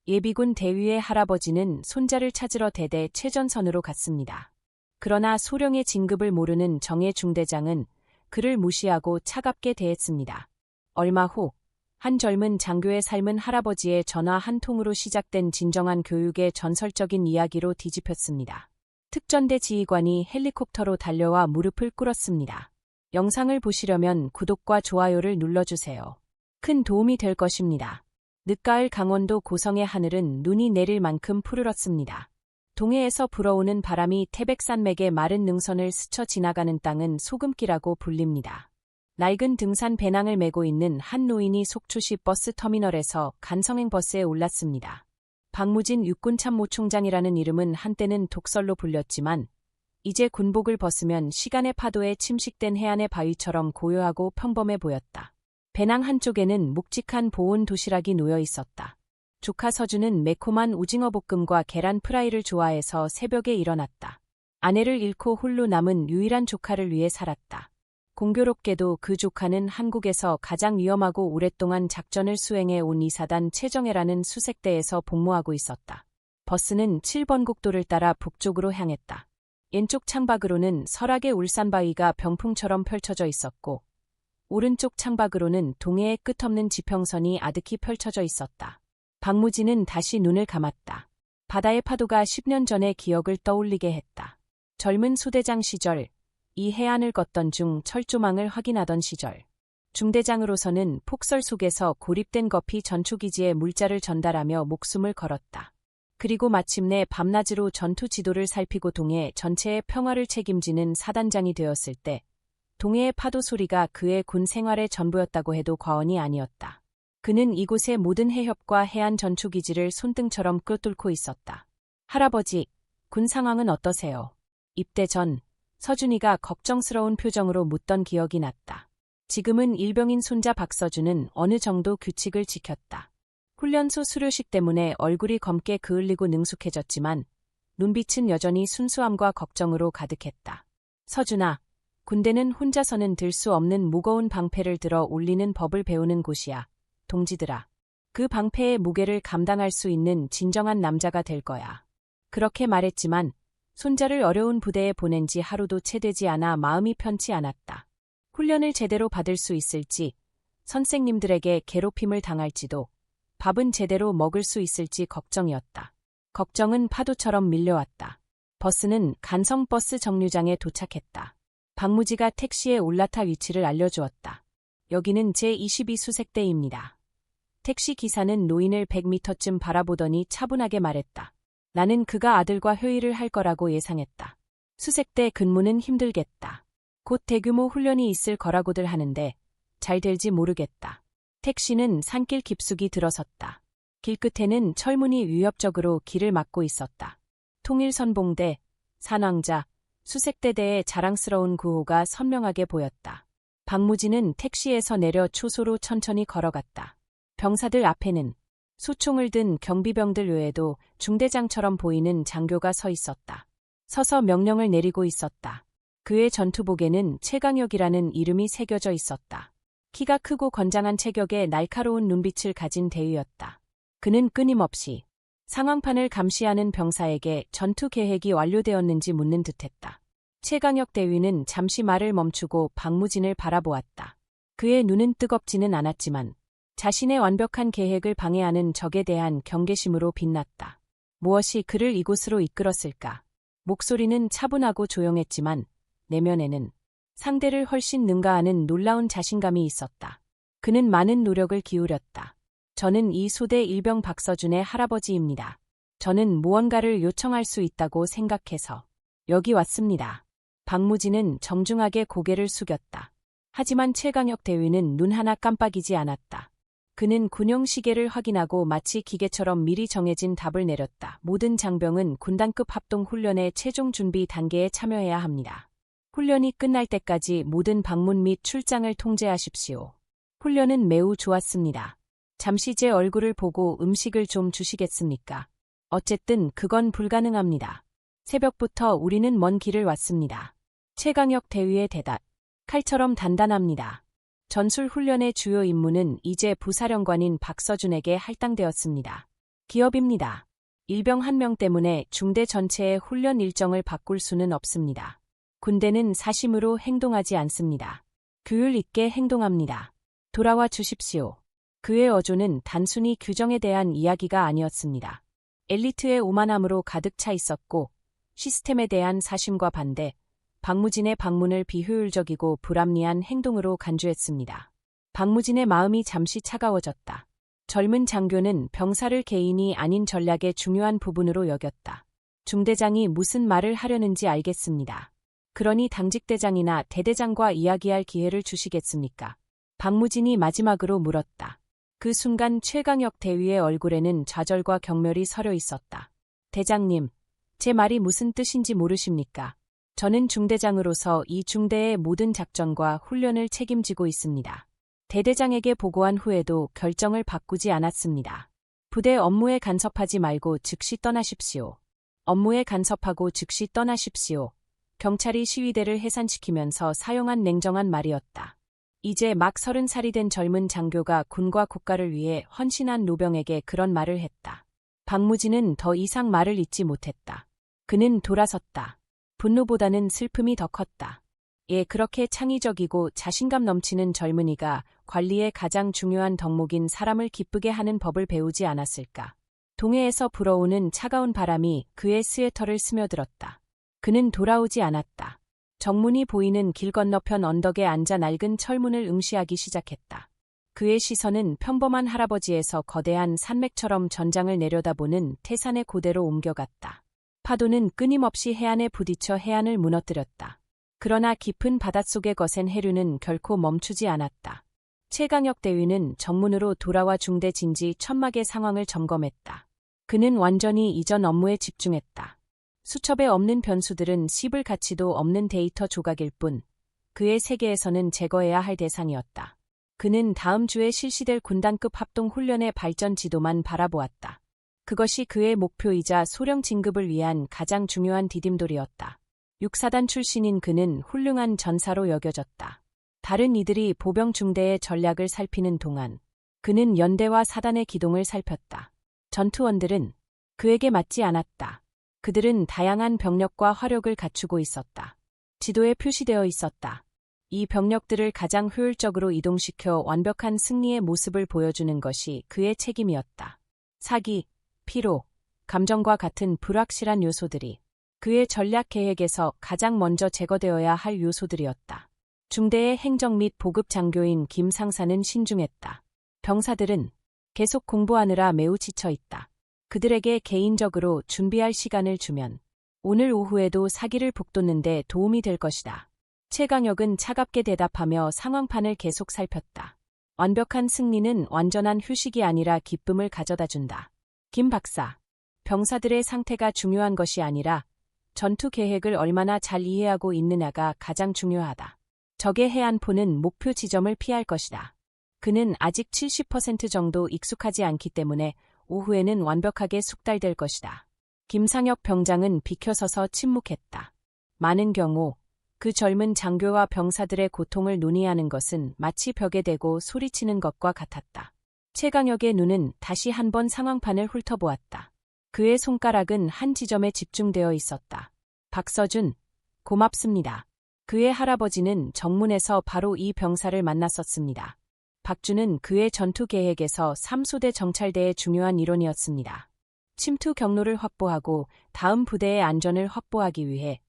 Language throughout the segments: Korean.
예비군 대위의 할아버지는 손자를 찾으러 대대 최전선으로 갔습니다. 그러나 소령의 진급을 모르는 정예 중대장은 그를 무시하고 차갑게 대했습니다. 얼마 후 한 젊은 장교의 삶은 할아버지의 전화 한 통으로 시작된 진정한 교육의 전설적인 이야기로 뒤집혔습니다. 특전대 지휘관이 헬리콥터로 달려와 무릎을 꿇었습니다. 영상을 보시려면 구독과 좋아요를 눌러주세요. 큰 도움이 될 것입니다. 늦가을 강원도 고성의 하늘은 눈이 내릴 만큼 푸르렀습니다. 동해에서 불어오는 바람이 태백산맥의 마른 능선을 스쳐 지나가는 땅은 소금기라고 불립니다. 낡은 등산 배낭을 메고 있는 한 노인이 속초시 버스터미널에서 간성행 버스에 올랐습니다. 박무진 육군참모총장이라는 이름은 한때는 독설로 불렸지만 이제 군복을 벗으면 시간의 파도에 침식된 해안의 바위처럼 고요하고 평범해 보였다. 배낭 한쪽에는 묵직한 보온 도시락이 놓여 있었다. 조카 서준은 매콤한 오징어 볶음과 계란 프라이를 좋아해서 새벽에 일어났다. 아내를 잃고 홀로 남은 유일한 조카를 위해 살았다. 공교롭게도 그 조카는 한국에서 가장 위험하고 오랫동안 작전을 수행해 온 이사단 최정예라는 수색대에서 복무하고 있었다. 버스는 7번 국도를 따라 북쪽으로 향했다. 왼쪽 창밖으로는 설악의 울산바위가 병풍처럼 펼쳐져 있었고 오른쪽 창밖으로는 동해의 끝없는 지평선이 아득히 펼쳐져 있었다. 박무진은 다시 눈을 감았다. 바다의 파도가 10년 전의 기억을 떠올리게 했다. 젊은 소대장 시절, 이 해안을 걷던 중 철조망을 확인하던 시절. 중대장으로서는 폭설 속에서 고립된 거피 전초기지에 물자를 전달하며 목숨을 걸었다. 그리고 마침내 밤낮으로 전투 지도를 살피고 동해 전체의 평화를 책임지는 사단장이 되었을 때 동해의 파도 소리가 그의 군 생활의 전부였다고 해도 과언이 아니었다. 그는 이곳의 모든 해협과 해안 전초기지를 손등처럼 꿰뚫고 있었다. 할아버지, 군 상황은 어떠세요? 입대 전 서준이가 걱정스러운 표정으로 묻던 기억이 났다. 지금은 일병인 손자 박서준은 어느 정도 규칙을 지켰다. 훈련소 수료식 때문에 얼굴이 검게 그을리고 능숙해졌지만 눈빛은 여전히 순수함과 걱정으로 가득했다. 서준아, 군대는 혼자서는 들 수 없는 무거운 방패를 들어 올리는 법을 배우는 곳이야. 동지들아, 그 방패의 무게를 감당할 수 있는 진정한 남자가 될 거야. 그렇게 말했지만 손자를 어려운 부대에 보낸 지 하루도 채 되지 않아 마음이 편치 않았다. 훈련을 제대로 받을 수 있을지, 선생님들에게 괴롭힘을 당할지도, 밥은 제대로 먹을 수 있을지 걱정이었다. 걱정은 파도처럼 밀려왔다. 버스는 간성버스 정류장에 도착했다. 박무지가 택시에 올라타 위치를 알려주었다. 여기는 제22수색대입니다. 택시 기사는 노인을 100m쯤 바라보더니 차분하게 말했다. 나는 그가 아들과 회의를 할 거라고 예상했다. 수색대 근무는 힘들겠다. 곧 대규모 훈련이 있을 거라고들 하는데 잘 될지 모르겠다. 택시는 산길 깊숙이 들어섰다. 길끝에는 철문이 위협적으로 길을 막고 있었다. 통일선봉대, 산왕자, 수색대대의 자랑스러운 구호가 선명하게 보였다. 박무진은 택시에서 내려 초소로 천천히 걸어갔다. 병사들 앞에는 소총을 든 경비병들 외에도 중대장처럼 보이는 장교가 서 있었다. 서서 명령을 내리고 있었다. 그의 전투복에는 최강혁이라는 이름이 새겨져 있었다. 키가 크고 건장한 체격에 날카로운 눈빛을 가진 대위였다. 그는 끊임없이 상황판을 감시하는 병사에게 전투 계획이 완료되었는지 묻는 듯했다. 최강혁 대위는 잠시 말을 멈추고 박무진을 바라보았다. 그의 눈은 뜨겁지는 않았지만 자신의 완벽한 계획을 방해하는 적에 대한 경계심으로 빛났다. 무엇이 그를 이곳으로 이끌었을까? 목소리는 차분하고 조용했지만 내면에는 상대를 훨씬 능가하는 놀라운 자신감이 있었다. 그는 많은 노력을 기울였다. 저는 이 소대 일병 박서준의 할아버지입니다. 저는 무언가를 요청할 수 있다고 생각해서 여기 왔습니다. 박무진은 정중하게 고개를 숙였다. 하지만 최강혁 대위는 눈 하나 깜빡이지 않았다. 그는 군용 시계를 확인하고 마치 기계처럼 미리 정해진 답을 내렸다. 모든 장병은 군단급 합동 훈련의 최종 준비 단계에 참여해야 합니다. 훈련이 끝날 때까지 모든 방문 및 출장을 통제하십시오. 훈련은 매우 좋았습니다. 잠시 제 얼굴을 보고 음식을 좀 주시겠습니까? 어쨌든 그건 불가능합니다. 새벽부터 우리는 먼 길을 왔습니다. 최강혁 대위의 대답. 칼처럼 단단합니다. 전술 훈련의 주요 임무는 이제 부사령관인 박서준에게 할당되었습니다. 기업입니다. 일병 한 명 때문에 중대 전체의 훈련 일정을 바꿀 수는 없습니다. 군대는 사심으로 행동하지 않습니다. 규율 있게 행동합니다. 돌아와 주십시오. 그의 어조는 단순히 규정에 대한 이야기가 아니었습니다. 엘리트의 오만함으로 가득 차 있었고 시스템에 대한 사심과 반대, 박무진의 방문을 비효율적이고 불합리한 행동으로 간주했습니다. 박무진의 마음이 잠시 차가워졌다. 젊은 장교는 병사를 개인이 아닌 전략의 중요한 부분으로 여겼다. 중대장이 무슨 말을 하려는지 알겠습니다. 그러니 당직대장이나 대대장과 이야기할 기회를 주시겠습니까? 박무진이 마지막으로 물었다. 그 순간 최강혁 대위의 얼굴에는 좌절과 경멸이 서려 있었다. 대장님, 제 말이 무슨 뜻인지 모르십니까? 저는 중대장으로서 이 중대의 모든 작전과 훈련을 책임지고 있습니다. 대대장에게 보고한 후에도 결정을 바꾸지 않았습니다. 부대 업무에 간섭하지 말고 즉시 떠나십시오. 업무에 간섭하고 즉시 떠나십시오. 경찰이 시위대를 해산시키면서 사용한 냉정한 말이었다. 이제 막 30살이 된 젊은 장교가 군과 국가를 위해 헌신한 노병에게 그런 말을 했다. 박무진은 더 이상 말을 잇지 못했다. 그는 돌아섰다. 분노보다는 슬픔이 더 컸다. 그렇게 창의적이고 자신감 넘치는 젊은이가 관리의 가장 중요한 덕목인 사람을 기쁘게 하는 법을 배우지 않았을까. 동해에서 불어오는 차가운 바람이 그의 스웨터를 스며들었다. 그는 돌아오지 않았다. 정문이 보이는 길 건너편 언덕에 앉아 낡은 철문을 응시하기 시작했다. 그의 시선은 평범한 할아버지에서 거대한 산맥처럼 전장을 내려다보는 태산의 고대로 옮겨갔다. 파도는 끊임없이 해안에 부딪혀 해안을 무너뜨렸다. 그러나 깊은 바닷속의 거센 해류는 결코 멈추지 않았다. 최강혁 대위는 정문으로 돌아와 중대 진지 천막의 상황을 점검했다. 그는 완전히 이전 업무에 집중했다. 수첩에 없는 변수들은 씹을 가치도 없는 데이터 조각일 뿐, 그의 세계에서는 제거해야 할 대상이었다. 그는 다음 주에 실시될 군단급 합동훈련의 발전 지도만 바라보았다. 그것이 그의 목표이자 소령 진급을 위한 가장 중요한 디딤돌이었다. 육사단 출신인 그는 훌륭한 전사로 여겨졌다. 다른 이들이 보병 중대의 전략을 살피는 동안 그는 연대와 사단의 기동을 살폈다. 전투원들은 그에게 맞지 않았다. 그들은 다양한 병력과 화력을 갖추고 있었다. 지도에 표시되어 있었다. 이 병력들을 가장 효율적으로 이동시켜 완벽한 승리의 모습을 보여주는 것이 그의 책임이었다. 사기, 피로, 감정과 같은 불확실한 요소들이 그의 전략 계획에서 가장 먼저 제거되어야 할 요소들이었다. 중대의 행정 및 보급 장교인 김 상사는 신중했다. 병사들은 계속 공부하느라 매우 지쳐 있다. 그들에게 개인적으로 준비할 시간을 주면 오늘 오후에도 사기를 북돋는데 도움이 될 것이다. 최강혁은 차갑게 대답하며 상황판을 계속 살폈다. 완벽한 승리는 완전한 휴식이 아니라 기쁨을 가져다준다. 김 박사, 병사들의 상태가 중요한 것이 아니라 전투 계획을 얼마나 잘 이해하고 있느냐가 가장 중요하다. 적의 해안포는 목표 지점을 피할 것이다. 그는 아직 70% 정도 익숙하지 않기 때문에 오후에는 완벽하게 숙달될 것이다. 김상혁 병장은 비켜서서 침묵했다. 많은 경우 그 젊은 장교와 병사들의 고통을 논의하는 것은 마치 벽에 대고 소리치는 것과 같았다. 최강혁의 눈은 다시 한번 상황판을 훑어보았다. 그의 손가락은 한 지점에 집중되어 있었다. 박서준, 고맙습니다. 그의 할아버지는 정문에서 바로 이 병사를 만났었습니다. 박준은 그의 전투 계획에서 3소대 정찰대의 중요한 일원이었습니다. 침투 경로를 확보하고 다음 부대의 안전을 확보하기 위해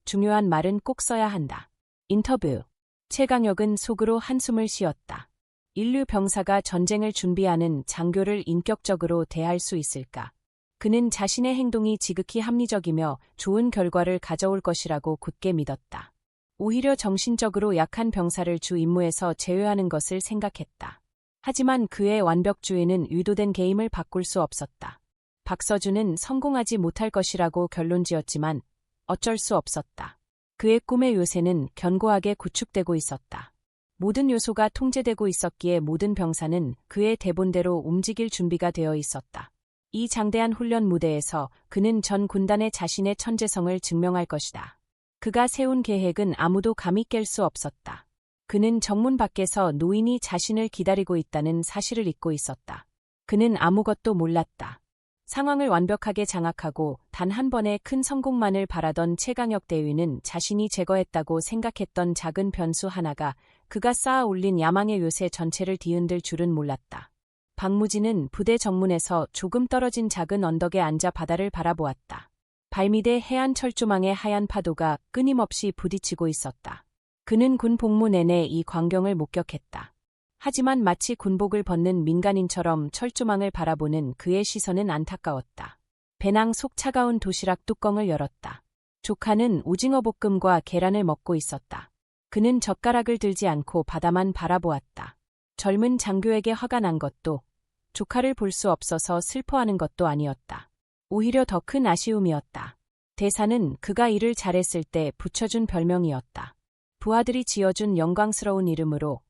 중요한 말은 꼭 써야 한다. 인터뷰. 최강혁은 속으로 한숨을 쉬었다. 인류 병사가 전쟁을 준비하는 장교를 인격적으로 대할 수 있을까? 그는 자신의 행동이 지극히 합리적이며 좋은 결과를 가져올 것이라고 굳게 믿었다. 오히려 정신적으로 약한 병사를 주 임무에서 제외하는 것을 생각했다. 하지만 그의 완벽주의는 의도된 게임을 바꿀 수 없었다. 박서준은 성공하지 못할 것이라고 결론지었지만 어쩔 수 없었다. 그의 꿈의 요새는 견고하게 구축되고 있었다. 모든 요소가 통제되고 있었기에 모든 병사는 그의 대본대로 움직일 준비가 되어 있었다. 이 장대한 훈련 무대에서 그는 전 군단에 자신의 천재성을 증명할 것이다. 그가 세운 계획은 아무도 감히 깰 수 없었다. 그는 정문 밖에서 노인이 자신을 기다리고 있다는 사실을 잊고 있었다. 그는 아무것도 몰랐다. 상황을 완벽하게 장악하고 단 한 번의 큰 성공만을 바라던 최강혁 대위는 자신이 제거했다고 생각했던 작은 변수 하나가 그가 쌓아 올린 야망의 요새 전체를 뒤흔들 줄은 몰랐다. 박무진은 부대 정문에서 조금 떨어진 작은 언덕에 앉아 바다를 바라보았다. 발밑에 해안 철조망의 하얀 파도가 끊임없이 부딪히고 있었다. 그는 군 복무 내내 이 광경을 목격했다. 하지만 마치 군복을 벗는 민간인처럼 철조망을 바라보는 그의 시선은 안타까웠다. 배낭 속 차가운 도시락 뚜껑을 열었다. 조카는 오징어 볶음과 계란을 먹고 있었다. 그는 젓가락을 들지 않고 바다만 바라보았다. 젊은 장교에게 화가 난 것도 조카를 볼 수 없어서 슬퍼하는 것도 아니었다. 오히려 더 큰 아쉬움이었다. 대사는 그가 일을 잘했을 때 붙여준 별명이었다. 부하들이 지어준 영광스러운 이름으로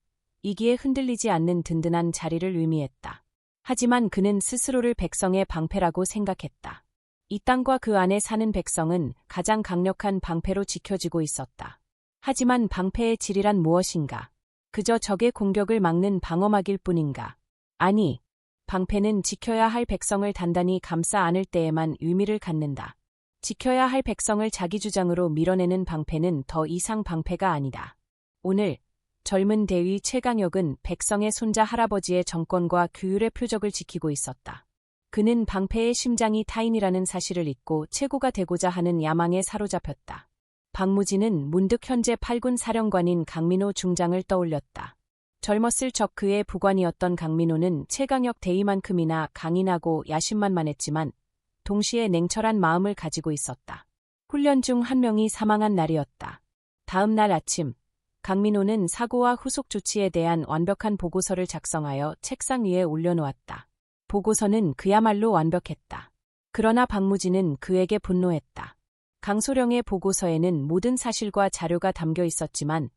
이기에 흔들리지 않는 든든한 자리를 의미했다. 하지만 그는 스스로를 백성의 방패라고 생각했다. 이 땅과 그 안에 사는 백성은 가장 강력한 방패로 지켜지고 있었다. 하지만 방패의 질이란 무엇인가? 그저 적의 공격을 막는 방어막일 뿐인가? 아니, 방패는 지켜야 할 백성을 단단히 감싸 안을 때에만 의미를 갖는다. 지켜야 할 백성을 자기 주장으로 밀어내는 방패는 더 이상 방패가 아니다. 오늘 젊은 대위 최강혁은 백성의 손자 할아버지의 정권과 규율의 표적을 지키고 있었다. 그는 방패의 심장이 타인이라는 사실을 잊고 최고가 되고자 하는 야망에 사로잡혔다. 박무진은 문득 현재 8군 사령관인 강민호 중장을 떠올렸다. 젊었을 적 그의 부관이었던 강민호는 최강혁 대위만큼이나 강인하고 야심만만했지만 동시에 냉철한 마음을 가지고 있었다. 훈련 중 한 명이 사망한 날이었다. 다음 날 아침, 강민호는 사고와 후속 조치에 대한 완벽한 보고서를 작성하여 책상 위에 올려놓았다. 보고서는 그야말로 완벽했다. 그러나 박무진은 그에게 분노했다. 강소령의 보고서에는 모든 사실과 자료가 담겨 있었지만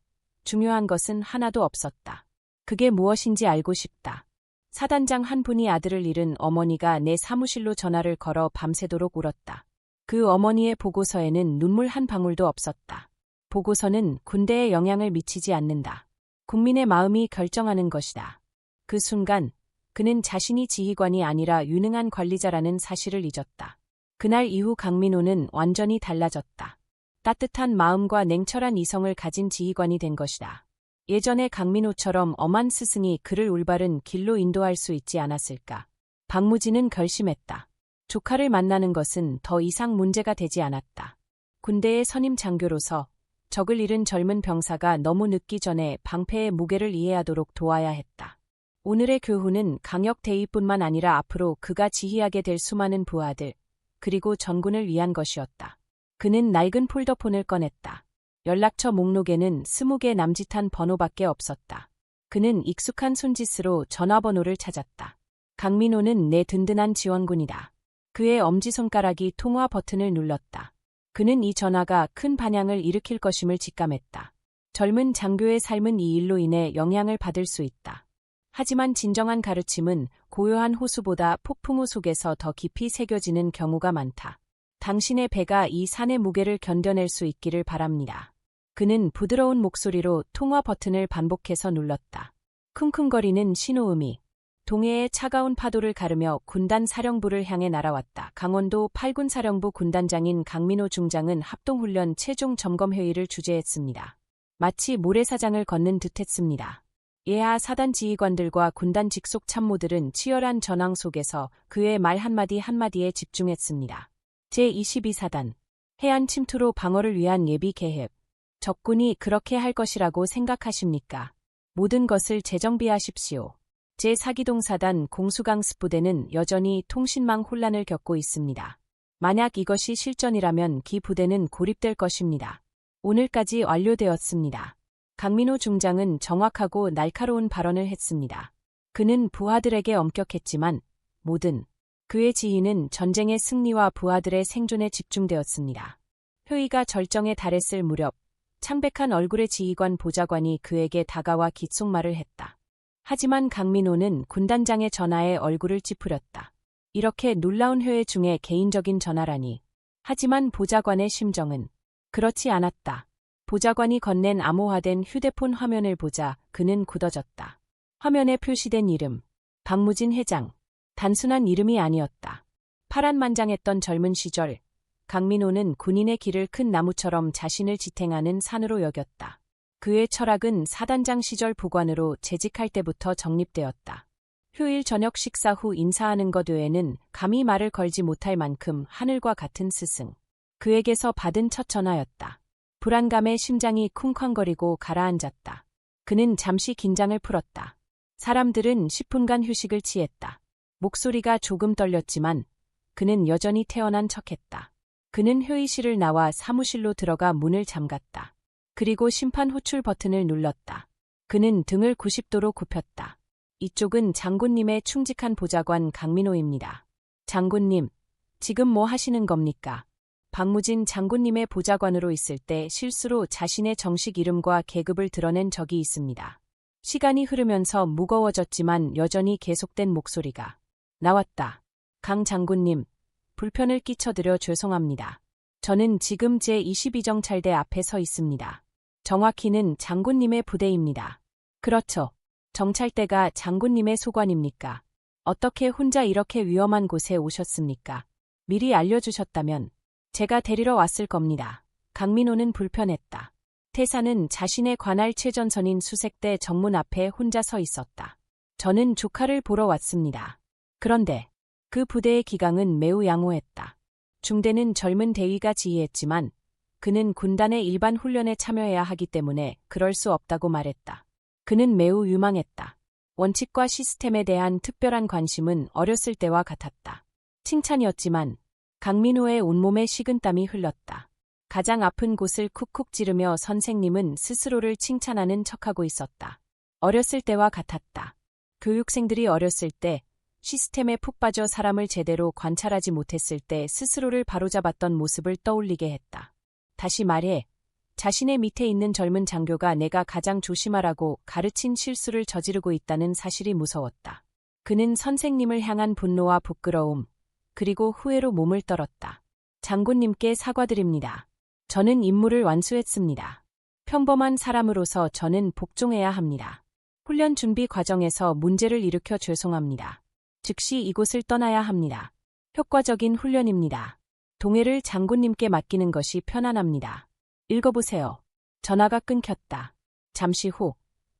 중요한 것은 하나도 없었다. 그게 무엇인지 알고 싶다. 사단장 한 분이 아들을 잃은 어머니가 내 사무실로 전화를 걸어 밤새도록 울었다. 그 어머니의 보고서에는 눈물 한 방울도 없었다. 보고서는 군대에 영향을 미치지 않는다. 국민의 마음이 결정하는 것이다. 그 순간 그는 자신이 지휘관이 아니라 유능한 관리자라는 사실을 잊었다. 그날 이후 강민호는 완전히 달라졌다. 따뜻한 마음과 냉철한 이성을 가진 지휘관이 된 것이다. 예전의 강민호처럼 엄한 스승이 그를 올바른 길로 인도할 수 있지 않았을까. 박무진은 결심했다. 조카를 만나는 것은 더 이상 문제가 되지 않았다. 군대의 선임 장교로서 적을 잃은 젊은 병사가 너무 늦기 전에 방패의 무게를 이해하도록 도와야 했다. 오늘의 교훈은 강혁 대위뿐만 아니라 앞으로 그가 지휘하게 될 수많은 부하들, 그리고 전군을 위한 것이었다. 그는 낡은 폴더폰을 꺼냈다. 연락처 목록에는 20개 남짓한 번호밖에 없었다. 그는 익숙한 손짓으로 전화번호를 찾았다. 강민호는 내 든든한 지원군이다. 그의 엄지손가락이 통화 버튼을 눌렀다. 그는 이 전화가 큰 반향을 일으킬 것임을 직감했다. 젊은 장교의 삶은 이 일로 인해 영향을 받을 수 있다. 하지만 진정한 가르침은 고요한 호수보다 폭풍우 속에서 더 깊이 새겨지는 경우가 많다. 당신의 배가 이 산의 무게를 견뎌낼 수 있기를 바랍니다. 그는 부드러운 목소리로 통화 버튼을 반복해서 눌렀다. 쿵쿵거리는 신호음이 동해의 차가운 파도를 가르며 군단 사령부를 향해 날아왔다. 강원도 8군 사령부 군단장인 강민호 중장은 합동훈련 최종 점검회의를 주재했습니다. 마치 모래사장을 걷는 듯했습니다. 예하 사단 지휘관들과 군단 직속 참모들은 치열한 전황 속에서 그의 말 한마디 한마디에 집중했습니다. 제22사단 해안 침투로 방어를 위한 예비 계획. 적군이 그렇게 할 것이라고 생각하십니까? 모든 것을 재정비하십시오. 제4기동사단 공수강습부대는 여전히 통신망 혼란을 겪고 있습니다. 만약 이것이 실전이라면 기 부대는 고립될 것입니다. 오늘까지 완료되었습니다. 강민호 중장은 정확하고 날카로운 발언을 했습니다. 그는 부하들에게 엄격했지만 모든 그의 지휘는 전쟁의 승리와 부하들의 생존에 집중되었습니다. 회의가 절정에 달했을 무렵 창백한 얼굴의 지휘관 보좌관이 그에게 다가와 귓속말을 했다. 하지만 강민호는 군단장의 전화에 얼굴을 찌푸렸다. 이렇게 놀라운 회의 중에 개인적인 전화라니. 하지만 보좌관의 심정은 그렇지 않았다. 보좌관이 건넨 암호화된 휴대폰 화면을 보자 그는 굳어졌다. 화면에 표시된 이름, 박무진 회장. 단순한 이름이 아니었다. 파란만장했던 젊은 시절, 강민호는 군인의 길을 큰 나무처럼 자신을 지탱하는 산으로 여겼다. 그의 철학은 사단장 시절 부관으로 재직할 때부터 정립되었다. 휴일 저녁 식사 후 인사하는 것 외에는 감히 말을 걸지 못할 만큼 하늘과 같은 스승. 그에게서 받은 첫 전화였다. 불안감에 심장이 쿵쾅거리고 가라앉았다. 그는 잠시 긴장을 풀었다. 사람들은 10분간 휴식을 취했다. 목소리가 조금 떨렸지만 그는 여전히 태어난 척했다. 그는 회의실을 나와 사무실로 들어가 문을 잠갔다. 그리고 심판 호출 버튼을 눌렀다. 그는 등을 90도로 굽혔다. 이쪽은 장군님의 충직한 보좌관 강민호입니다. 장군님, 지금 뭐 하시는 겁니까? 박무진 장군님의 보좌관으로 있을 때 실수로 자신의 정식 이름과 계급을 드러낸 적이 있습니다. 시간이 흐르면서 무거워졌지만 여전히 계속된 목소리가 나왔다. 강 장군님, 불편을 끼쳐드려 죄송합니다. 저는 지금 제22정찰대 앞에 서 있습니다. 정확히는 장군님의 부대입니다. 그렇죠. 정찰대가 장군님의 소관입니까? 어떻게 혼자 이렇게 위험한 곳에 오셨습니까? 미리 알려주셨다면 제가 데리러 왔을 겁니다. 강민호는 불편했다. 태사는 자신의 관할 최전선인 수색대 정문 앞에 혼자 서 있었다. 저는 조카를 보러 왔습니다. 그런데 그 부대의 기강은 매우 양호했다. 중대는 젊은 대위가 지휘했지만 그는 군단의 일반 훈련에 참여해야 하기 때문에 그럴 수 없다고 말했다. 그는 매우 유망했다. 원칙과 시스템에 대한 특별한 관심은 어렸을 때와 같았다. 칭찬이었지만 강민호의 온몸에 식은땀이 흘렀다. 가장 아픈 곳을 쿡쿡 찌르며 선생님은 스스로를 칭찬하는 척하고 있었다. 어렸을 때와 같았다. 교육생들이 어렸을 때 시스템에 푹 빠져 사람을 제대로 관찰하지 못했을 때 스스로를 바로잡았던 모습을 떠올리게 했다. 다시 말해, 자신의 밑에 있는 젊은 장교가 내가 가장 조심하라고 가르친 실수를 저지르고 있다는 사실이 무서웠다. 그는 선생님을 향한 분노와 부끄러움, 그리고 후회로 몸을 떨었다. 장군님께 사과드립니다. 저는 임무를 완수했습니다. 평범한 사람으로서 저는 복종해야 합니다. 훈련 준비 과정에서 문제를 일으켜 죄송합니다. 즉시 이곳을 떠나야 합니다. 효과적인 훈련입니다. 동해를 장군님께 맡기는 것이 편안합니다. 읽어보세요. 전화가 끊겼다. 잠시 후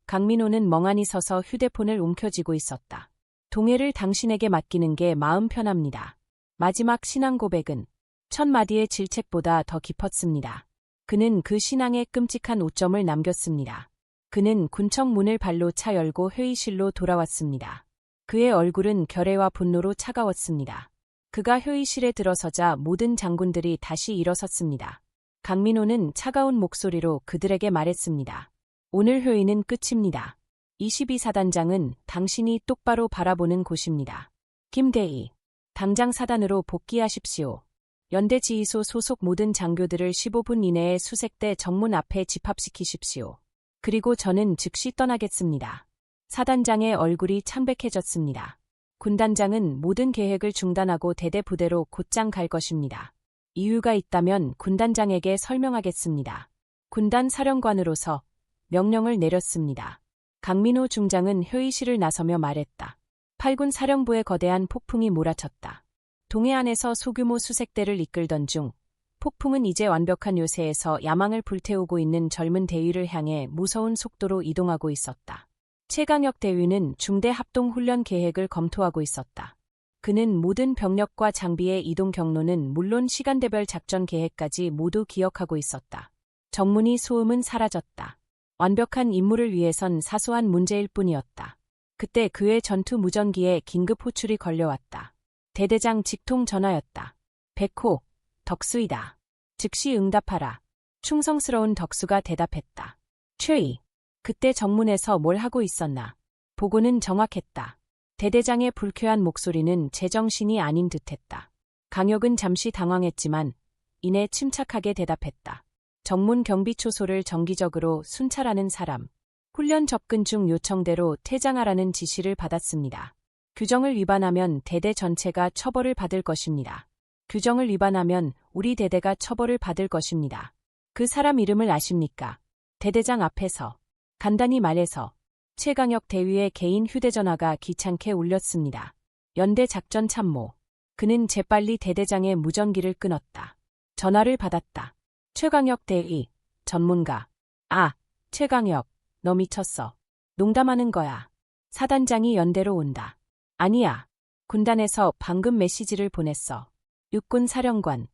강민호는 멍하니 서서 휴대폰을 움켜쥐고 있었다. 동해를 당신에게 맡기는 게 마음 편합니다. 마지막 신앙 고백은 첫 마디의 질책보다 더 깊었습니다. 그는 그 신앙에 끔찍한 오점을 남겼습니다. 그는 군청 문을 발로 차 열고 회의실로 돌아왔습니다. 그의 얼굴은 결의와 분노로 차가웠습니다. 그가 회의실에 들어서자 모든 장군들이 다시 일어섰습니다. 강민호는 차가운 목소리로 그들에게 말했습니다. 오늘 회의는 끝입니다. 22사단장은 당신이 똑바로 바라보는 곳입니다. 김대희, 당장 사단으로 복귀하십시오. 연대지휘소 소속 모든 장교들을 15분 이내에 수색대 정문 앞에 집합시키십시오. 그리고 저는 즉시 떠나겠습니다. 사단장의 얼굴이 창백해졌습니다. 군단장은 모든 계획을 중단하고 대대 부대로 곧장 갈 것입니다. 이유가 있다면 군단장에게 설명하겠습니다. 군단 사령관으로서 명령을 내렸습니다. 강민호 중장은 회의실을 나서며 말했다. 8군 사령부에 거대한 폭풍이 몰아쳤다. 동해 안에서 소규모 수색대를 이끌던 중 폭풍은 이제 완벽한 요새에서 야망을 불태우고 있는 젊은 대위를 향해 무서운 속도로 이동하고 있었다. 최강혁 대위는 중대 합동 훈련 계획을 검토하고 있었다. 그는 모든 병력과 장비의 이동 경로는 물론 시간대별 작전 계획까지 모두 기억하고 있었다. 정문이 소음은 사라졌다. 완벽한 임무를 위해선 사소한 문제일 뿐이었다. 그때 그의 전투 무전기에 긴급 호출이 걸려왔다. 대대장 직통 전화였다. 백호, 덕수이다. 즉시 응답하라. 충성스러운 덕수가 대답했다. 최희. 그때 정문에서 뭘 하고 있었나? 보고는 정확했다. 대대장의 불쾌한 목소리는 제정신이 아닌 듯했다. 강혁은 잠시 당황했지만 이내 침착하게 대답했다. 정문 경비 초소를 정기적으로 순찰하는 사람. 훈련 접근 중 요청대로 퇴장하라는 지시를 받았습니다. 규정을 위반하면 대대 전체가 처벌을 받을 것입니다. 규정을 위반하면 우리 대대가 처벌을 받을 것입니다. 그 사람 이름을 아십니까? 대대장 앞에서. 간단히 말해서 최강혁 대위의 개인 휴대전화가 귀찮게 울렸습니다. 연대 작전 참모. 그는 재빨리 대대장의 무전기를 끊었다. 전화를 받았다. 최강혁 대위, 전문가. 아, 최강혁, 너 미쳤어. 농담하는 거야. 사단장이 연대로 온다. 아니야. 군단에서 방금 메시지를 보냈어. 육군사령관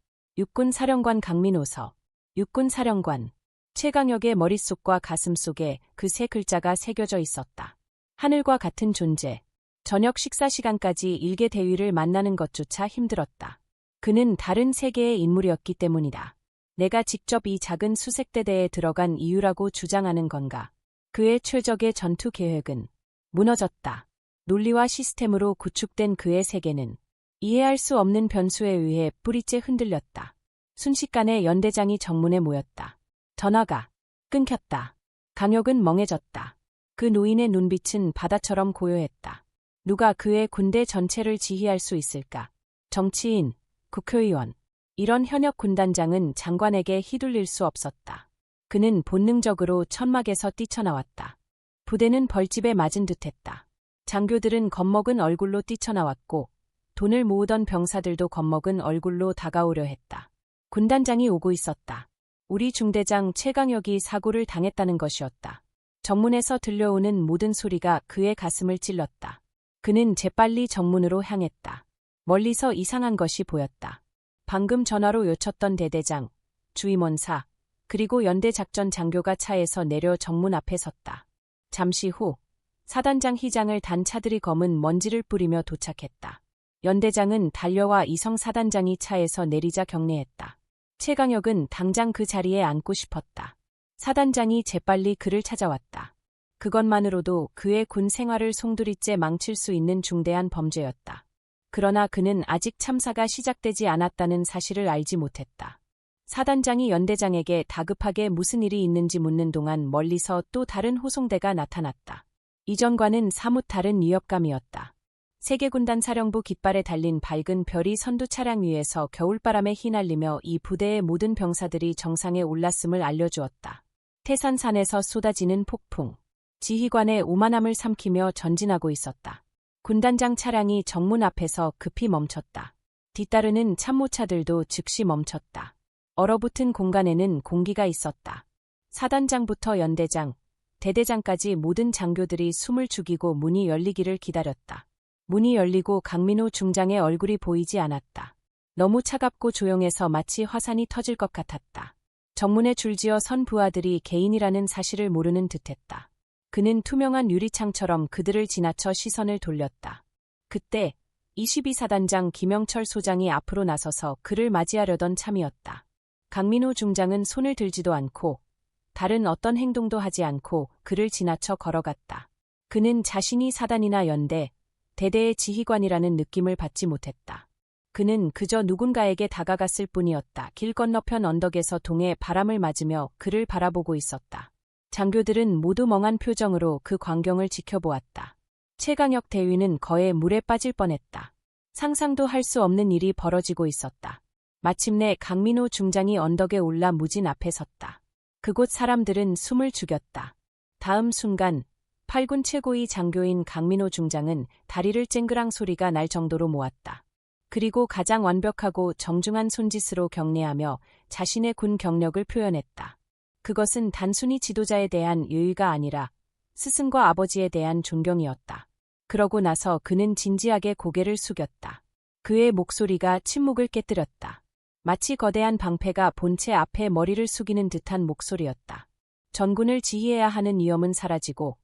강민호서. 육군사령관. 최강혁의 머릿속과 가슴속에 그 세 글자가 새겨져 있었다. 하늘과 같은 존재. 저녁 식사 시간까지 일개 대위를 만나는 것조차 힘들었다. 그는 다른 세계의 인물이었기 때문이다. 내가 직접 이 작은 수색대대에 들어간 이유라고 주장하는 건가? 그의 최적의 전투 계획은 무너졌다. 논리와 시스템으로 구축된 그의 세계는 이해할 수 없는 변수에 의해 뿌리째 흔들렸다. 순식간에 연대장이 정문에 모였다. 전화가 끊겼다. 강혁은 멍해졌다. 그 노인의 눈빛은 바다처럼 고요했다. 누가 그의 군대 전체를 지휘할 수 있을까? 정치인, 국회의원. 이런 현역 군단장은 장관에게 휘둘릴 수 없었다. 그는 본능적으로 천막에서 뛰쳐나왔다. 부대는 벌집에 맞은 듯했다. 장교들은 겁먹은 얼굴로 뛰쳐나왔고 돈을 모으던 병사들도 겁먹은 얼굴로 다가오려 했다. 군단장이 오고 있었다. 우리 중대장 최강혁이 사고를 당했다는 것이었다. 정문에서 들려오는 모든 소리가 그의 가슴을 찔렀다. 그는 재빨리 정문으로 향했다. 멀리서 이상한 것이 보였다. 방금 전화로 요쳤던 대대장, 주임원사, 그리고 연대 작전 장교가 차에서 내려 정문 앞에 섰다. 잠시 후 사단장 희장을 단 차들이 검은 먼지를 뿌리며 도착했다. 연대장은 달려와 이성 사단장이 차에서 내리자 경례했다. 최강혁은 당장 그 자리에 앉고 싶었다. 사단장이 재빨리 그를 찾아왔다. 그것만으로도 그의 군 생활을 송두리째 망칠 수 있는 중대한 범죄였다. 그러나 그는 아직 참사가 시작되지 않았다는 사실을 알지 못했다. 사단장이 연대장에게 다급하게 무슨 일이 있는지 묻는 동안 멀리서 또 다른 호송대가 나타났다. 이전과는 사뭇 다른 위협감이었다. 세계군단 사령부 깃발에 달린 밝은 별이 선두 차량 위에서 겨울바람에 휘날리며 이 부대의 모든 병사들이 정상에 올랐음을 알려주었다. 태산산에서 쏟아지는 폭풍. 지휘관의 오만함을 삼키며 전진하고 있었다. 군단장 차량이 정문 앞에서 급히 멈췄다. 뒤따르는 참모차들도 즉시 멈췄다. 얼어붙은 공간에는 공기가 있었다. 사단장부터 연대장, 대대장까지 모든 장교들이 숨을 죽이고 문이 열리기를 기다렸다. 문이 열리고 강민호 중장의 얼굴이 보이지 않았다. 너무 차갑고 조용해서 마치 화산이 터질 것 같았다. 정문에 줄지어 선 부하들이 개인이라는 사실을 모르는 듯했다. 그는 투명한 유리창처럼 그들을 지나쳐 시선을 돌렸다. 그때 22사단장 김영철 소장이 앞으로 나서서 그를 맞이하려던 참이었다. 강민호 중장은 손을 들지도 않고 다른 어떤 행동도 하지 않고 그를 지나쳐 걸어갔다. 그는 자신이 사단이나 연대, 대대의 지휘관이라는 느낌을 받지 못했다. 그는 그저 누군가에게 다가갔을 뿐이었다. 길 건너편 언덕에서 동해 바람을 맞으며 그를 바라보고 있었다. 장교들은 모두 멍한 표정으로 그 광경을 지켜보았다. 최강혁 대위는 거의 물에 빠질 뻔했다. 상상도 할 수 없는 일이 벌어지고 있었다. 마침내 강민호 중장이 언덕에 올라 무진 앞에 섰다. 그곳 사람들은 숨을 죽였다. 다음 순간 8군 최고위 장교인 강민호 중장은 다리를 쨍그랑 소리가 날 정도로 모았다. 그리고 가장 완벽하고 정중한 손짓으로 경례하며 자신의 군 경력을 표현했다. 그것은 단순히 지도자에 대한 예의가 아니라 스승과 아버지에 대한 존경이었다. 그러고 나서 그는 진지하게 고개를 숙였다. 그의 목소리가 침묵을 깨뜨렸다. 마치 거대한 방패가 본체 앞에 머리를 숙이는 듯한 목소리였다. 전군을 지휘해야 하는 위험은 사라지고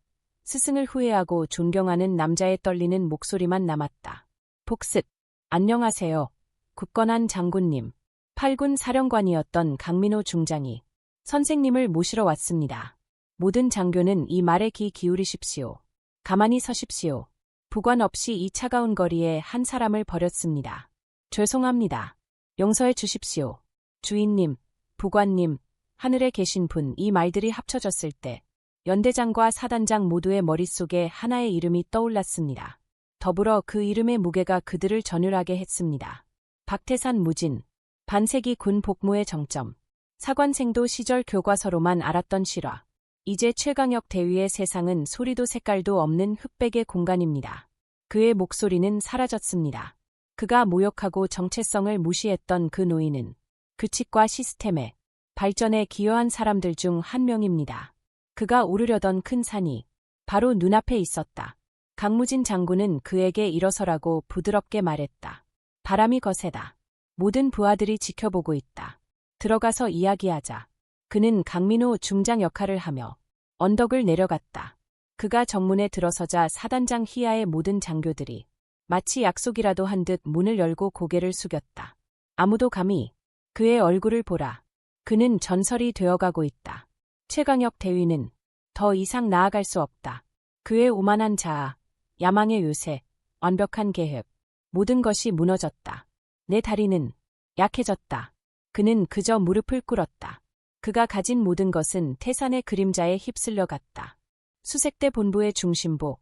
스승을 후회하고 존경하는 남자의 떨리는 목소리만 남았다. 복습. 안녕하세요. 굳건한 장군님. 8군 사령관이었던 강민호 중장이 선생님을 모시러 왔습니다. 모든 장교는 이 말에 귀 기울이십시오. 가만히 서십시오. 부관 없이 이 차가운 거리에 한 사람을 버렸습니다. 죄송합니다. 용서해 주십시오. 주인님, 부관님, 하늘에 계신 분. 이 말들이 합쳐졌을 때 연대장과 사단장 모두의 머릿속에 하나의 이름이 떠올랐습니다. 더불어 그 이름의 무게가 그들을 전율하게 했습니다. 박태산 무진. 반세기 군 복무의 정점. 사관생도 시절 교과서로만 알았던 실화. 이제 최강혁 대위의 세상은 소리도 색깔도 없는 흑백의 공간입니다. 그의 목소리는 사라졌습니다. 그가 모욕하고 정체성을 무시했던 그 노인은 규칙과 시스템의 발전에 기여한 사람들 중 한 명입니다. 그가 오르려던 큰 산이 바로 눈앞에 있었다. 강무진 장군은 그에게 일어서라고 부드럽게 말했다. 바람이 거세다. 모든 부하들이 지켜보고 있다. 들어가서 이야기하자. 그는 강민호 중장 역할을 하며 언덕을 내려갔다. 그가 정문에 들어서자 사단장 희하의 모든 장교들이 마치 약속이라도 한 듯 문을 열고 고개를 숙였다. 아무도 감히 그의 얼굴을 보라. 그는 전설이 되어가고 있다. 최강혁 대위는 더 이상 나아갈 수 없다. 그의 오만한 자아, 야망의 요새, 완벽한 계획, 모든 것이 무너졌다. 내 다리는 약해졌다. 그는 그저 무릎을 꿇었다. 그가 가진 모든 것은 태산의 그림자에 휩쓸려 갔다. 수색대 본부의 중심부,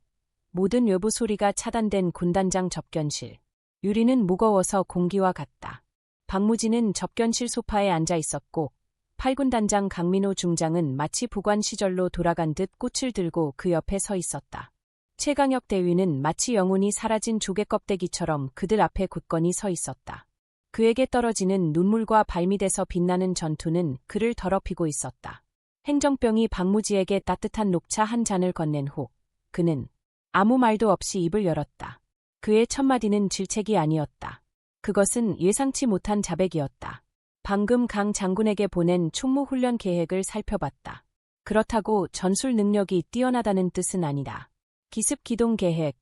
모든 외부 소리가 차단된 군단장 접견실. 유리는 무거워서 공기와 같다. 박무진은 접견실 소파에 앉아 있었고 8군 단장 강민호 중장은 마치 부관 시절로 돌아간 듯 꽃을 들고 그 옆에 서 있었다. 최강혁 대위는 마치 영혼이 사라진 조개 껍데기처럼 그들 앞에 굳건히 서 있었다. 그에게 떨어지는 눈물과 발밑에서 빛나는 전투는 그를 더럽히고 있었다. 행정병이 박무지에게 따뜻한 녹차 한 잔을 건넨 후 그는 아무 말도 없이 입을 열었다. 그의 첫마디는 질책이 아니었다. 그것은 예상치 못한 자백이었다. 방금 강 장군에게 보낸 총무훈련 계획을 살펴봤다. 그렇다고 전술 능력이 뛰어나다는 뜻은 아니다. 기습 기동 계획,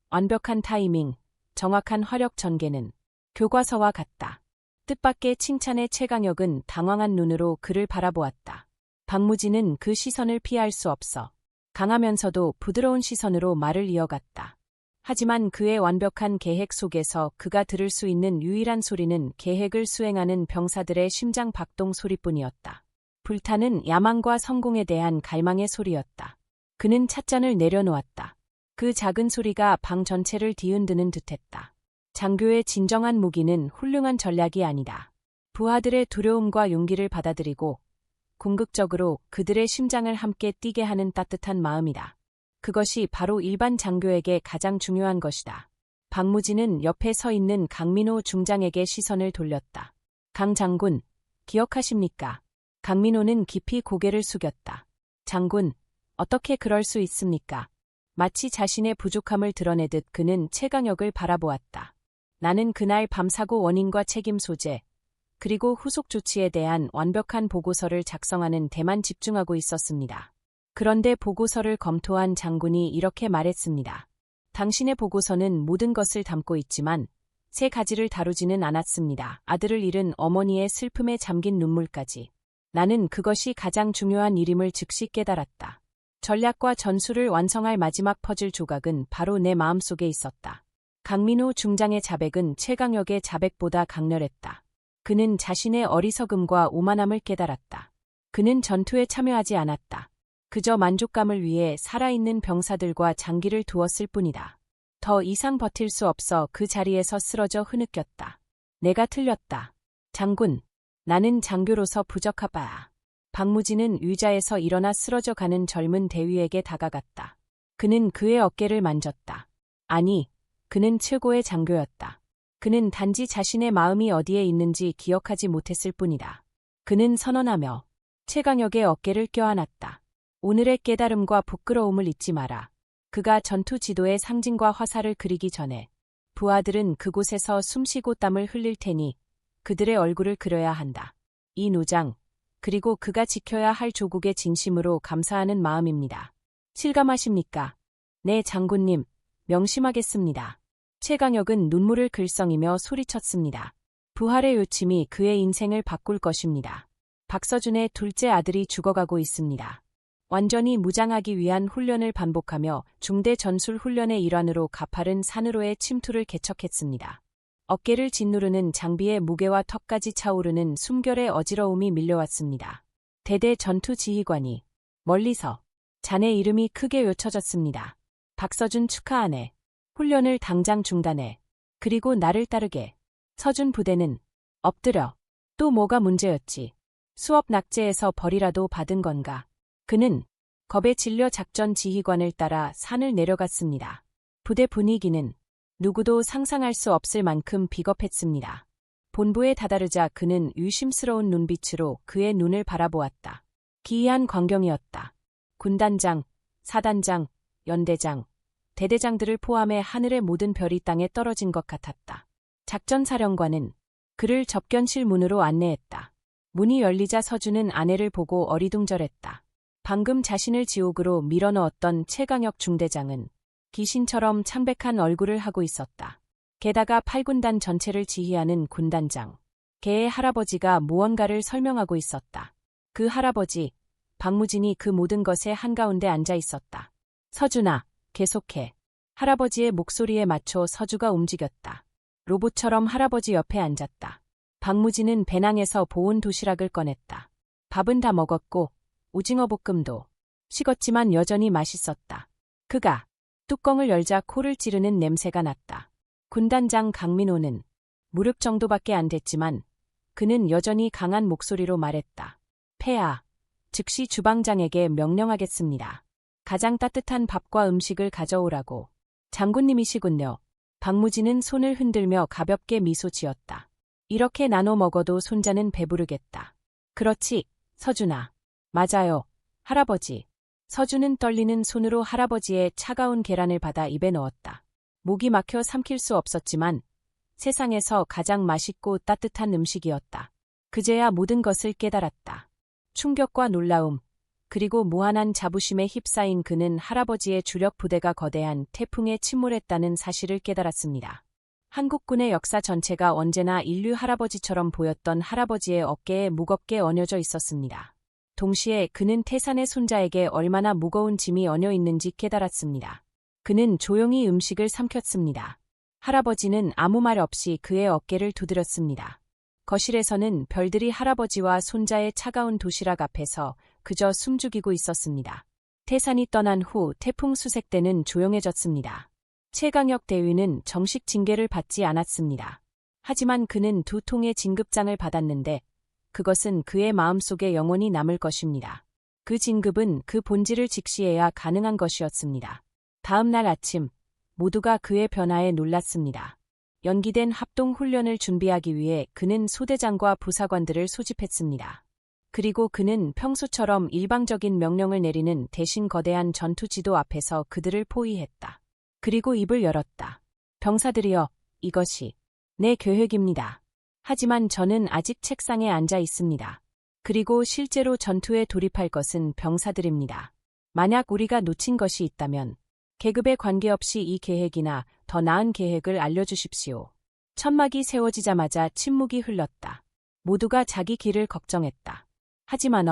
완벽한 타이밍, 정확한 화력 전개는 교과서와 같다. 뜻밖의 칭찬에 최강혁은 당황한 눈으로 그를 바라보았다. 박무진은 그 시선을 피할 수 없어 강하면서도 부드러운 시선으로 말을 이어갔다. 하지만 그의 완벽한 계획 속에서 그가 들을 수 있는 유일한 소리는 계획을 수행하는 병사들의 심장 박동 소리뿐이었다. 불타는 야망과 성공에 대한 갈망의 소리였다. 그는 찻잔을 내려놓았다. 그 작은 소리가 방 전체를 뒤흔드는 듯했다. 장교의 진정한 무기는 훌륭한 전략이 아니다. 부하들의 두려움과 용기를 받아들이고 궁극적으로 그들의 심장을 함께 뛰게 하는 따뜻한 마음이다. 그것이 바로 일반 장교에게 가장 중요한 것이다. 박무진은 옆에 서 있는 강민호 중장에게 시선을 돌렸다. 강 장군, 기억하십니까? 강민호는 깊이 고개를 숙였다. 장군, 어떻게 그럴 수 있습니까? 마치 자신의 부족함을 드러내듯 그는 최강혁을 바라보았다. 나는 그날 밤 사고 원인과 책임 소재, 그리고 후속 조치에 대한 완벽한 보고서를 작성하는 데만 집중하고 있었습니다. 그런데 보고서를 검토한 장군이 이렇게 말했습니다. 당신의 보고서는 모든 것을 담고 있지만 세 가지를 다루지는 않았습니다. 아들을 잃은 어머니의 슬픔에 잠긴 눈물까지. 나는 그것이 가장 중요한 일임을 즉시 깨달았다. 전략과 전술을 완성할 마지막 퍼즐 조각은 바로 내 마음속에 있었다. 강민호 중장의 자백은 최강혁의 자백보다 강렬했다. 그는 자신의 어리석음과 오만함을 깨달았다. 그는 전투에 참여하지 않았다. 그저 만족감을 위해 살아있는 병사들과 장기를 두었을 뿐이다. 더 이상 버틸 수 없어 그 자리에서 쓰러져 흐느꼈다. 내가 틀렸다. 장군, 나는 장교로서 부적합하다. 박무진은 의자에서 일어나 쓰러져 가는 젊은 대위에게 다가갔다. 그는 그의 어깨를 만졌다. 아니, 그는 최고의 장교였다. 그는 단지 자신의 마음이 어디에 있는지 기억하지 못했을 뿐이다. 그는 선언하며 최강혁의 어깨를 껴안았다. 오늘의 깨달음과 부끄러움을 잊지 마라. 그가 전투 지도의 상징과 화살을 그리기 전에 부하들은 그곳에서 숨쉬고 땀을 흘릴 테니 그들의 얼굴을 그려야 한다. 이 노장, 그리고 그가 지켜야 할 조국의 진심으로 감사하는 마음입니다. 실감하십니까? 네, 장군님, 명심하겠습니다. 최강혁은 눈물을 글썽이며 소리쳤습니다. 부활의 요침이 그의 인생을 바꿀 것입니다. 박서준의 둘째 아들이 죽어가고 있습니다. 완전히 무장하기 위한 훈련을 반복하며 중대 전술 훈련의 일환으로 가파른 산으로의 침투를 개척했습니다. 어깨를 짓누르는 장비의 무게와 턱까지 차오르는 숨결의 어지러움이 밀려왔습니다. 대대 전투 지휘관이 멀리서 자네 이름이 크게 외쳐졌습니다. 박서준 축하하네. 훈련을 당장 중단해. 그리고 나를 따르게. 서준 부대는 엎드려. 또 뭐가 문제였지? 수업 낙제에서 벌이라도 받은 건가? 그는 겁에 질려 작전 지휘관을 따라 산을 내려갔습니다. 부대 분위기는 누구도 상상할 수 없을 만큼 비겁했습니다. 본부에 다다르자 그는 의심스러운 눈빛으로 그의 눈을 바라보았다. 기이한 광경이었다. 군단장, 사단장, 연대장, 대대장들을 포함해 하늘의 모든 별이 땅에 떨어진 것 같았다. 작전사령관은 그를 접견실 문으로 안내했다. 문이 열리자 서준은 아내를 보고 어리둥절했다. 방금 자신을 지옥으로 밀어넣었던 최강혁 중대장은 귀신처럼 창백한 얼굴을 하고 있었다. 게다가 8군단 전체를 지휘하는 군단장, 개의 할아버지가 무언가를 설명하고 있었다. 그 할아버지, 박무진이 그 모든 것의 한가운데 앉아 있었다. 서준아, 계속해. 할아버지의 목소리에 맞춰 서주가 움직였다. 로봇처럼 할아버지 옆에 앉았다. 박무진은 배낭에서 보온 도시락을 꺼냈다. 밥은 다 먹었고 오징어 볶음도 식었지만 여전히 맛있었다. 그가 뚜껑을 열자 코를 찌르는 냄새가 났다. 군단장 강민호는 무릎 정도밖에 안 됐지만 그는 여전히 강한 목소리로 말했다. 폐하, 즉시 주방장에게 명령하겠습니다. 가장 따뜻한 밥과 음식을 가져오라고. 장군님이시군요. 박무진은 손을 흔들며 가볍게 미소 지었다. 이렇게 나눠 먹어도 손자는 배부르겠다. 그렇지, 서준아. 맞아요, 할아버지. 서준은 떨리는 손으로 할아버지의 차가운 계란을 받아 입에 넣었다. 목이 막혀 삼킬 수 없었지만 세상에서 가장 맛있고 따뜻한 음식이었다. 그제야 모든 것을 깨달았다. 충격과 놀라움, 그리고 무한한 자부심에 휩싸인 그는 할아버지의 주력 부대가 거대한 태풍에 침몰했다는 사실을 깨달았습니다. 한국군의 역사 전체가 언제나 인류 할아버지처럼 보였던 할아버지의 어깨에 무겁게 얹어져 있었습니다. 동시에 그는 태산의 손자에게 얼마나 무거운 짐이 얹어 있는지 깨달았습니다. 그는 조용히 음식을 삼켰습니다. 할아버지는 아무 말 없이 그의 어깨를 두드렸습니다. 거실에서는 별들이 할아버지와 손자의 차가운 도시락 앞에서 그저 숨죽이고 있었습니다. 태산이 떠난 후 태풍 수색대는 조용해졌습니다. 최강혁 대위는 정식 징계를 받지 않았습니다. 하지만 그는 2통의 진급장을 받았는데 그것은 그의 마음속에 영원히 남을 것입니다. 그 진급은 그 본질을 직시해야 가능한 것이었습니다. 다음 날 아침, 모두가 그의 변화에 놀랐습니다. 연기된 합동훈련을 준비하기 위해 그는 소대장과 부사관들을 소집했습니다. 그리고 그는 평소처럼 일방적인 명령을 내리는 대신 거대한 전투 지도 앞에서 그들을 포위했다. 그리고 입을 열었다. 병사들이여, 이것이 내 계획입니다. 하지만 저는 아직 책상에 앉아 있습니다. 그리고 실제로 전투에 돌입할 것은 병사들입니다. 만약 우리가 놓친 것이 있다면 계급에 관계없이 이 계획이나 더 나은 계획을 알려주십시오. 천막이 세워지자마자 침묵이 흘렀다. 모두가 자기 길을 걱정했다. 하지만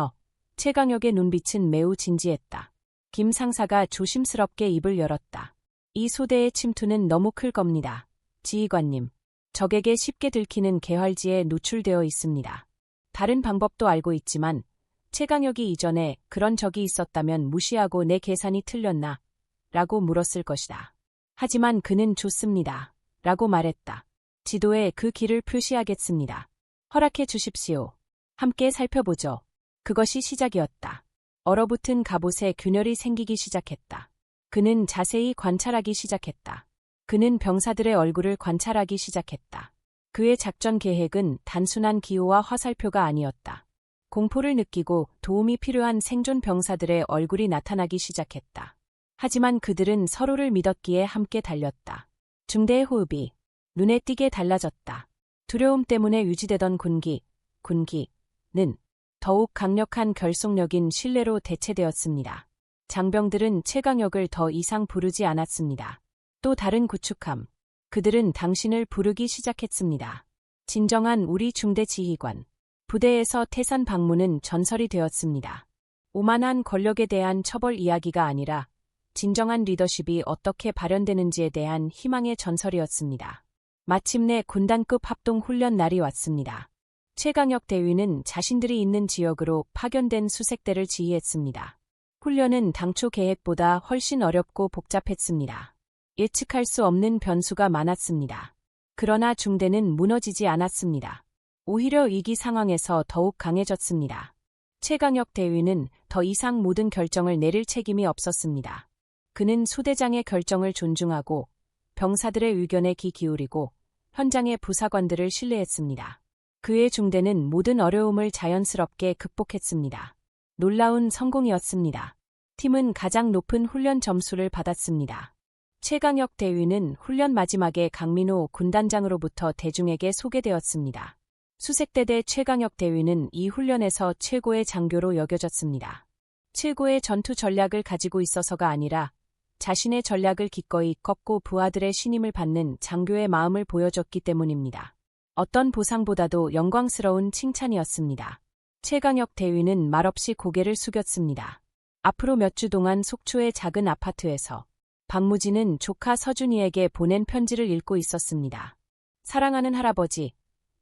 최강혁의 눈빛은 매우 진지했다. 김 상사가 조심스럽게 입을 열었다. 이 소대의 침투는 너무 클 겁니다. 지휘관님, 적에게 쉽게 들키는 개활지에 노출되어 있습니다. 다른 방법도 알고 있지만 최강혁이 이전에 그런 적이 있었다면 무시하고 내 계산이 틀렸나? 라고 물었을 것이다. 하지만 그는 좋습니다. 라고 말했다. 지도에 그 길을 표시하겠습니다. 허락해 주십시오. 함께 살펴보죠. 그것이 시작이었다. 얼어붙은 갑옷에 균열이 생기기 시작했다. 그는 자세히 관찰하기 시작했다. 그는 병사들의 얼굴을 관찰하기 시작했다. 그의 작전 계획은 단순한 기호와 화살표가 아니었다. 공포를 느끼고 도움이 필요한 생존 병사들의 얼굴이 나타나기 시작했다. 하지만 그들은 서로를 믿었기에 함께 달렸다. 중대의 호흡이 눈에 띄게 달라졌다. 두려움 때문에 유지되던 군기는 더욱 강력한 결속력인 신뢰로 대체되었습니다. 장병들은 최강혁을 더 이상 부르지 않았습니다. 또 다른 구축함. 그들은 당신을 부르기 시작했습니다. 진정한 우리 중대 지휘관. 부대에서 태산 방문은 전설이 되었습니다. 오만한 권력에 대한 처벌 이야기가 아니라 진정한 리더십이 어떻게 발현되는지에 대한 희망의 전설이었습니다. 마침내 군단급 합동 훈련 날이 왔습니다. 최강혁 대위는 자신들이 있는 지역으로 파견된 수색대를 지휘했습니다. 훈련은 당초 계획보다 훨씬 어렵고 복잡했습니다. 예측할 수 없는 변수가 많았습니다. 그러나 중대는 무너지지 않았습니다. 오히려 위기 상황에서 더욱 강해졌습니다. 최강혁 대위는 더 이상 모든 결정을 내릴 책임이 없었습니다. 그는 소대장의 결정을 존중하고 병사들의 의견에 귀 기울이고 현장의 부사관들을 신뢰했습니다. 그의 중대는 모든 어려움을 자연스럽게 극복했습니다. 놀라운 성공이었습니다. 팀은 가장 높은 훈련 점수를 받았습니다. 최강혁 대위는 훈련 마지막에 강민호 군단장으로부터 대중에게 소개되었습니다. 수색대대 최강혁 대위는 이 훈련에서 최고의 장교로 여겨졌습니다. 최고의 전투 전략을 가지고 있어서가 아니라 자신의 전략을 기꺼이 꺾고 부하들의 신임을 받는 장교의 마음을 보여줬기 때문입니다. 어떤 보상보다도 영광스러운 칭찬이었습니다. 최강혁 대위는 말없이 고개를 숙였습니다. 앞으로 몇 주 동안 속초의 작은 아파트에서 박무진은 조카 서준이에게 보낸 편지를 읽고 있었습니다. 사랑하는 할아버지,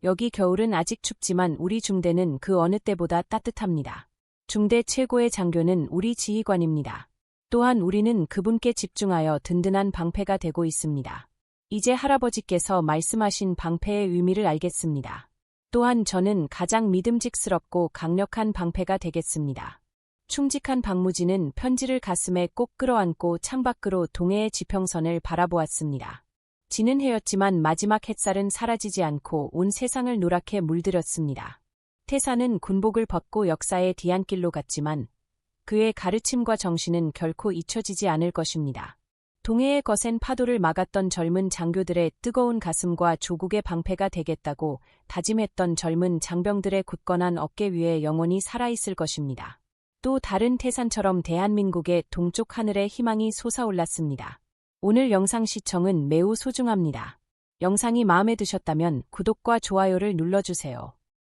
여기 겨울은 아직 춥지만 우리 중대는 그 어느 때보다 따뜻합니다. 중대 최고의 장교는 우리 지휘관입니다. 또한 우리는 그분께 집중하여 든든한 방패가 되고 있습니다. 이제 할아버지께서 말씀하신 방패의 의미를 알겠습니다. 또한 저는 가장 믿음직스럽고 강력한 방패가 되겠습니다. 충직한 박무진은 편지를 가슴에 꼭 끌어안고 창밖으로 동해의 지평선을 바라보았습니다. 지는 해였지만 마지막 햇살은 사라지지 않고 온 세상을 노랗게 물들였습니다. 태사는 군복을 벗고 역사의 뒤안길로 갔지만 그의 가르침과 정신은 결코 잊혀지지 않을 것입니다. 동해의 거센 파도를 막았던 젊은 장교들의 뜨거운 가슴과 조국의 방패가 되겠다고 다짐했던 젊은 장병들의 굳건한 어깨 위에 영원히 살아있을 것입니다. 또 다른 태산처럼 대한민국의 동쪽 하늘에 희망이 솟아올랐습니다. 오늘 영상 시청은 매우 소중합니다. 영상이 마음에 드셨다면 구독과 좋아요를 눌러주세요.